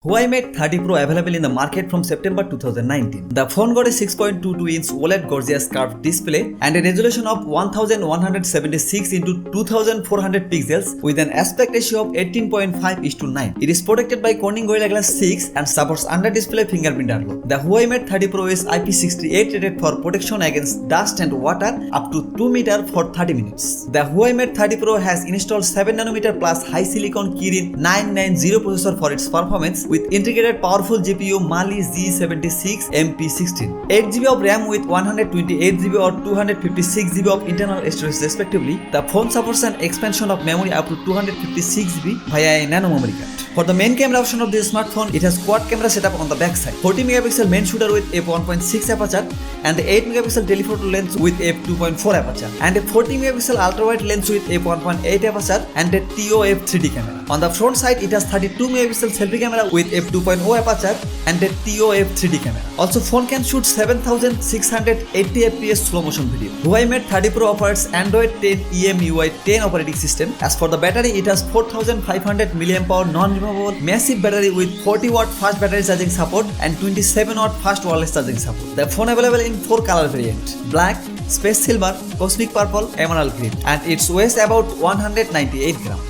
Huawei Mate 30 Pro available in the market from September 2019. The phone got a 6.22-inch OLED gorgeous curved display and a resolution of 1176 into 2400 pixels with an aspect ratio of 18.5:9. It is protected by Corning Gorilla Glass 6 and supports under-display fingerprint unlock. The Huawei Mate 30 Pro is IP68 rated for protection against dust and water up to 2 meters for 30 minutes. The Huawei Mate 30 Pro has installed 7nm plus high silicon Kirin 990 processor for its performance, with integrated powerful GPU Mali Z76 MP16, 8GB of RAM with 128GB or 256GB of internal storage respectively. The phone supports an expansion of memory up to 256GB via a nano memory card. For the main camera option of this smartphone, it has quad camera setup on the back side, 40MP main shooter with f1.6 aperture and the 8MP telephoto lens with f2.4 aperture and a 40MP ultra-wide lens with f1.8 aperture and a ToF 3D camera. On the front side, it has 32MP selfie camera with f2.0 aperture and a ToF 3D camera. Also, phone can shoot 7680fps slow motion video. Huawei Mate 30 Pro offers Android 10 EMUI 10 operating system. As for the battery, it has 4500 mAh non-removable massive battery with 40W fast battery charging support and 27W fast wireless charging support. The phone available in 4 color variant: black, space silver, cosmic purple, emerald green, and its weighs about 198 grams.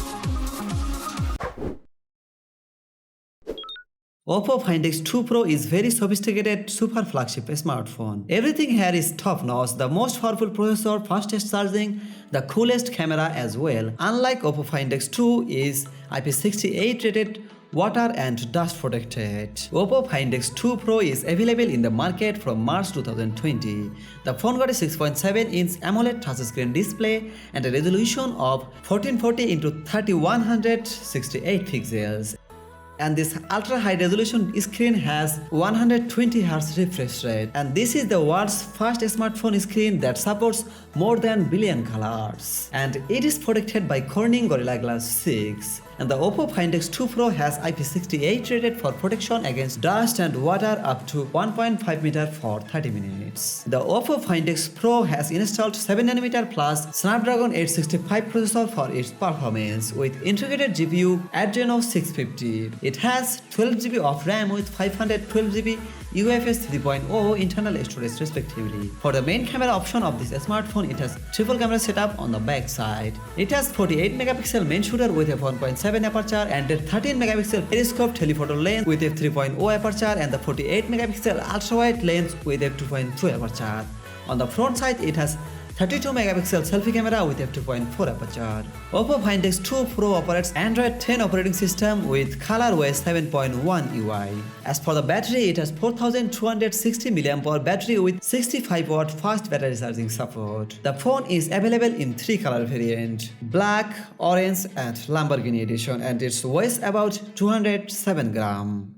Oppo Find X2 Pro is very sophisticated super flagship smartphone. Everything here is top notch, the most powerful processor, fastest charging, the coolest camera as well. Unlike Oppo Find X2 is IP68 rated, water and dust protected. Oppo Find X2 Pro is available in the market from March 2020. The phone got a 6.7-inch AMOLED touchscreen display and a resolution of 1440x3168 pixels. And this ultra high resolution screen has 120Hz refresh rate, and this is the world's first smartphone screen that supports more than billion colors, and it is protected by Corning Gorilla Glass 6. And the Oppo Find X2 Pro has IP68 rated for protection against dust and water up to 1.5 meters for 30 minutes. The Oppo Find X Pro has installed 7nm plus Snapdragon 865 processor for its performance with integrated GPU Adreno 650. It has 12GB of RAM with 512GB UFS 3.0 internal storage respectively. For the main camera option of this smartphone, it has triple camera setup on the back side. It has 48MP main shooter with a 1.7 aperture and a 13MP periscope telephoto lens with a 3.0 aperture and the 48MP ultra-wide lens with a 2.2 aperture. On the front side, it has 32MP selfie camera with f2.4 aperture. Oppo Find X2 Pro operates Android 10 operating system with ColorOS 7.1 UI. As for the battery, it has 4260 mAh battery with 65W fast battery charging support. The phone is available in 3 color variants: black, orange, and Lamborghini edition, and its weighs about 207 grams.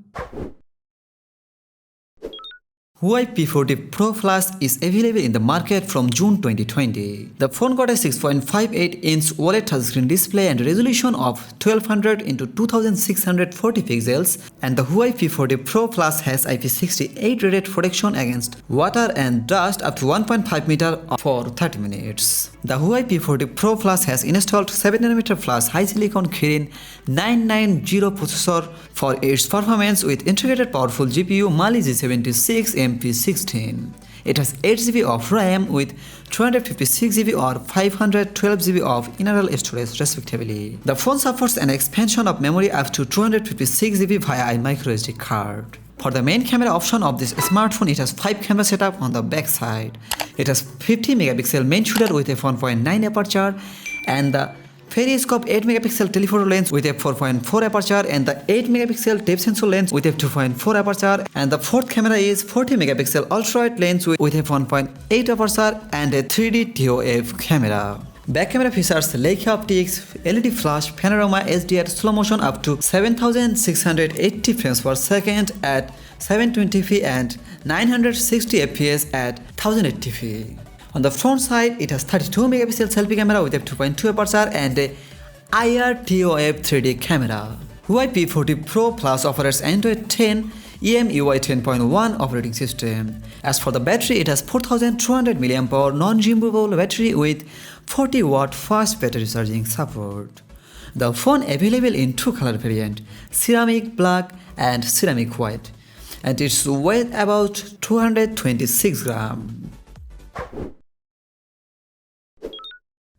Huawei P40 Pro Plus is available in the market from June 2020. The phone got a 6.58-inch OLED touchscreen display and a resolution of 1200 into 2640 pixels, and the Huawei P40 Pro Plus has IP68 rated protection against water and dust up to 1.5 meters for 30 minutes. The Huawei P40 Pro Plus has installed 7nm plus high silicon Kirin 990 processor for its performance with integrated powerful GPU Mali Z76 MP16. It has 8GB of RAM with 256GB or 512GB of internal storage respectively. The phone supports an expansion of memory up to 256GB via a microSD card. For the main camera option of this smartphone, it has 5 camera setup on the back side. It has 50MP main shooter with a 1.9 aperture and the periscope 8MP telephoto lens with a 4.4 aperture and the 8MP depth sensor lens with a 2.4 aperture, and the fourth camera is 40MP ultra-wide lens with a 1.8 aperture and a 3D ToF camera. Back camera features Leica optics, LED flash, panorama, HDR, slow motion up to 7680 frames per second at 720p and 960 fps at 1080p. On the front side, it has 32MP selfie camera with a 2.2 aperture and a IR ToF 3D camera. Huawei P40 Pro Plus offers Android 10 EMUI 10.1 operating system. As for the battery, it has 4200 mAh non-removable battery with 40 watt fast battery charging support. The phone available in two color variant, ceramic black and ceramic white, and its weight about 226 grams.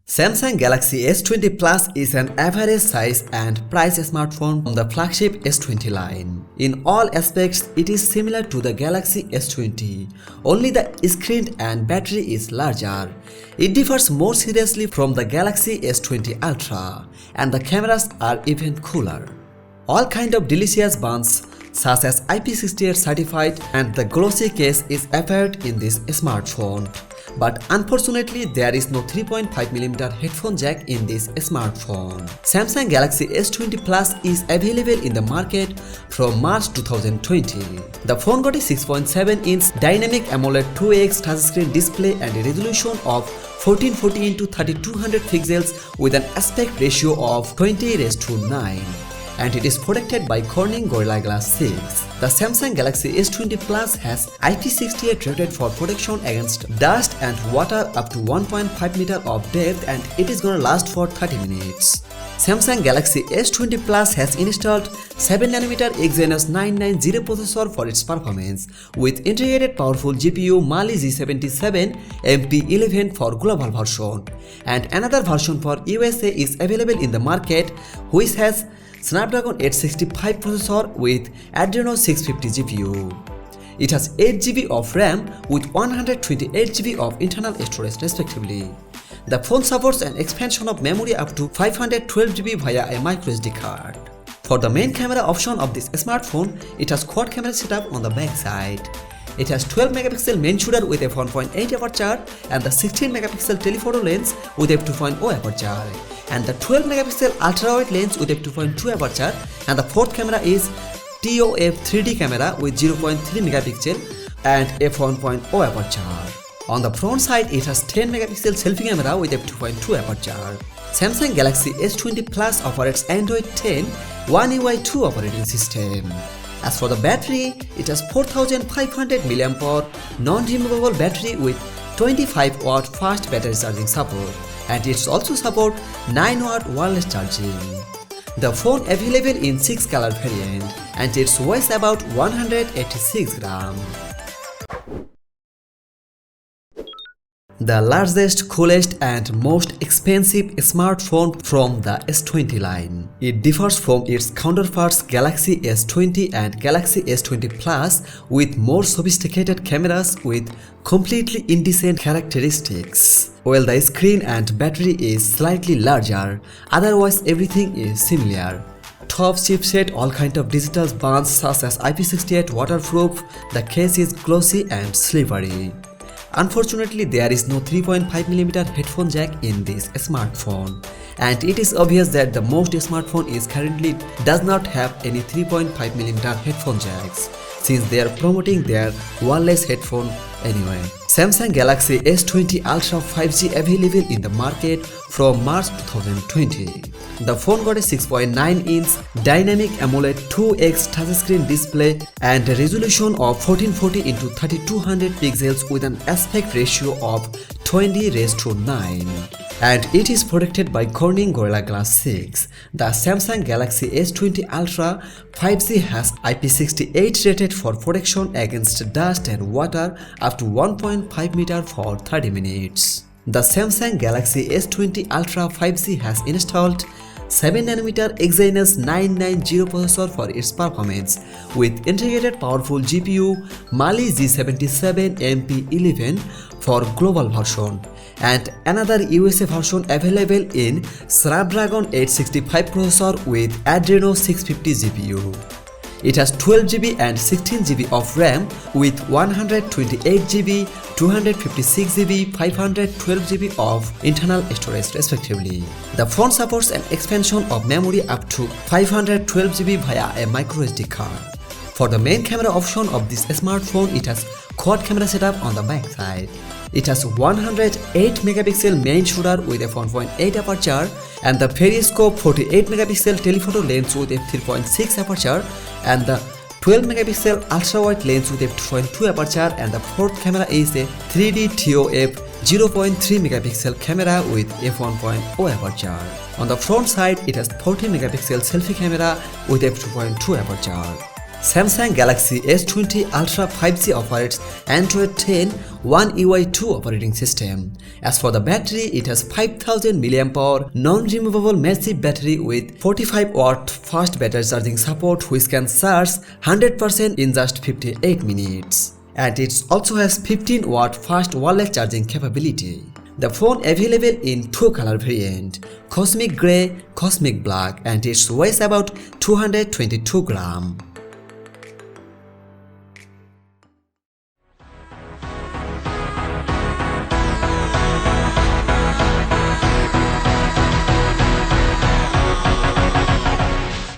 Samsung Galaxy S20 Plus is an average size and price smartphone from the flagship S20 line. In all aspects, it is similar to the Galaxy S20, only the screen and battery is larger. It differs more seriously from the Galaxy S20 Ultra, and the cameras are even cooler. All kind of delicious buttons such as IP68 certified and the glossy case is appeared in this smartphone. But unfortunately, there is no 3.5mm headphone jack in this smartphone. Samsung Galaxy S20 Plus is available in the market from March 2020. The phone got a 6.7-inch dynamic AMOLED 2x touchscreen display and a resolution of 1440x3200 pixels with an aspect ratio of 20:9. And it is protected by Corning Gorilla Glass 6. The Samsung Galaxy S20 Plus has IP68 rated for protection against dust and water up to 1.5 meter of depth, and it is gonna last for 30 minutes. Samsung Galaxy S20 Plus has installed 7nm Exynos 990 processor for its performance with integrated powerful GPU Mali G77 MP11 for global version, and another version for USA is available in the market which has Snapdragon 865 processor with Adreno 650 GPU. It has 8GB of RAM with 128GB of internal storage respectively. The phone supports an expansion of memory up to 512GB via a microSD card. For the main camera option of this smartphone, it has quad camera setup on the back side. It has 12MP main shooter with a 1.8 aperture and the 16MP telephoto lens with a 2.0 aperture, and the 12MP ultra-wide lens with a 2.2 aperture, and the fourth camera is TOF 3D camera with 0.3MP and f1.0 aperture. On the front side, it has 10MP selfie camera with a 2.2 aperture. Samsung Galaxy S20 Plus operates Android 10 One UI 2 operating system. As for the battery, it has 4500 mAh non-removable battery with 25 watt fast battery charging support, and it also support 9 watt wireless charging. The phone available in 6 color variant, and it weighs about 186 grams. The largest, coolest and most expensive smartphone from the S20 line. It differs from its counterparts Galaxy S20 and Galaxy S20 Plus with more sophisticated cameras with completely indecent characteristics. While the screen and battery is slightly larger, otherwise everything is similar. Top chipset, all kind of digital buttons such as IP68 waterproof, the case is glossy and slippery. Unfortunately, there is no 3.5mm headphone jack in this smartphone, and it is obvious that the most smartphone is currently does not have any 3.5mm headphone jacks, since they are promoting their wireless headphone anyway. Samsung Galaxy S20 Ultra 5G available in the market from March 2020. The phone got a 6.9-inch dynamic AMOLED 2x touchscreen display and a resolution of 1440x3200 pixels with an aspect ratio of 20:9. And it is protected by Corning Gorilla Glass 6. The Samsung Galaxy S20 Ultra 5G has IP68 rated for protection against dust and water up to 1.5 meter for 30 minutes. The Samsung Galaxy S20 Ultra 5G has installed 7nm Exynos 990 processor for its performance with integrated powerful GPU Mali G77 MP11 for global version, and another USA version available in Snapdragon 865 processor with Adreno 650 GPU. It has 12GB and 16GB of RAM with 128GB, 256GB, 512GB of internal storage respectively. The phone supports an expansion of memory up to 512GB via a microSD card. For the main camera option of this smartphone, it has quad camera setup on the back side. It has 108MP main shooter with a 1.8 aperture and the periscope 48MP telephoto lens with a 3.6 aperture and the 12 megapixel ultra-wide lens with f2.2 aperture, and the fourth camera is a 3D TOF 0.3 megapixel camera with f1.0 aperture. On the front side, it has 40 megapixel selfie camera with f2.2 aperture. Samsung Galaxy S20 Ultra 5G operates Android 10 One UI 2 operating system. As for the battery, it has 5000 mAh non-removable massive battery with 45 watt fast battery charging support, which can charge 100% in just 58 minutes. And it also has 15 watt fast wireless charging capability. The phone available in two color variant, Cosmic Grey, Cosmic Black, and it weighs about 222 grams.